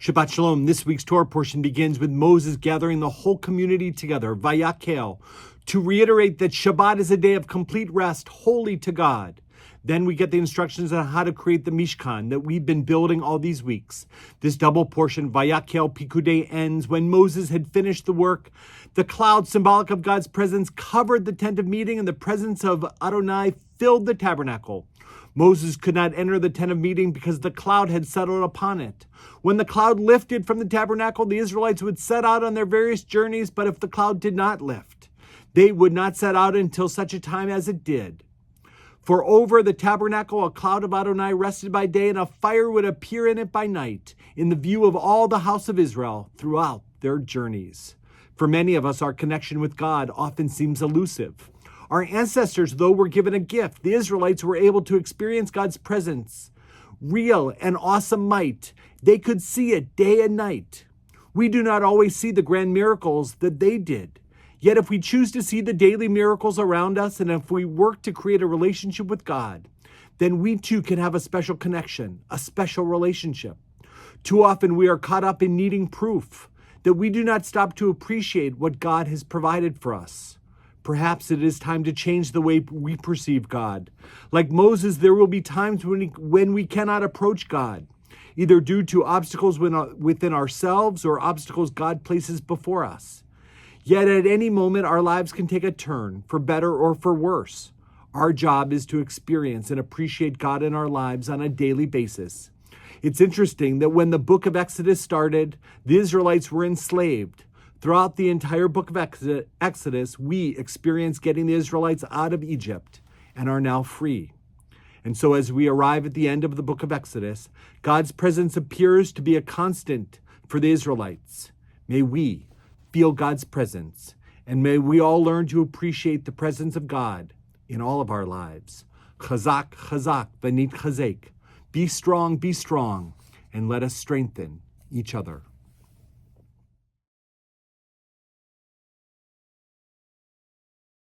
Shabbat Shalom. This week's Torah portion begins with Moses gathering the whole community together, Vayak'heil, to reiterate that Shabbat is a day of complete rest, holy to God. Then we get the instructions on how to create the Mishkan that we've been building all these weeks. This double portion, Vayak'heil Pikudei, ends when Moses had finished the work. The cloud, symbolic of God's presence, covered the tent of meeting, and the presence of Adonai filled the tabernacle. Moses could not enter the tent of meeting because the cloud had settled upon it. When the cloud lifted from the tabernacle, the Israelites would set out on their various journeys, but if the cloud did not lift, they would not set out until such a time as it did. For over the tabernacle, a cloud of Adonai rested by day, and a fire would appear in it by night, in the view of all the house of Israel throughout their journeys. For many of us, our connection with God often seems elusive. Our ancestors, though, were given a gift. The Israelites were able to experience God's presence, real and awesome might. They could see it day and night. We do not always see the grand miracles that they did. Yet if we choose to see the daily miracles around us, and if we work to create a relationship with God, then we too can have a special connection, a special relationship. Too often we are caught up in needing proof that we do not stop to appreciate what God has provided for us. Perhaps it is time to change the way we perceive God. Like Moses, there will be times when we cannot approach God, either due to obstacles within ourselves or obstacles God places before us. Yet at any moment, our lives can take a turn, for better or for worse. Our job is to experience and appreciate God in our lives on a daily basis. It's interesting that when the book of Exodus started, the Israelites were enslaved. Throughout the entire book of Exodus, we experience getting the Israelites out of Egypt and are now free. And so as we arrive at the end of the book of Exodus, God's presence appears to be a constant for the Israelites. May we feel God's presence, and may we all learn to appreciate the presence of God in all of our lives. Chazak, chazak, v'nit chazek. Be strong, and let us strengthen each other.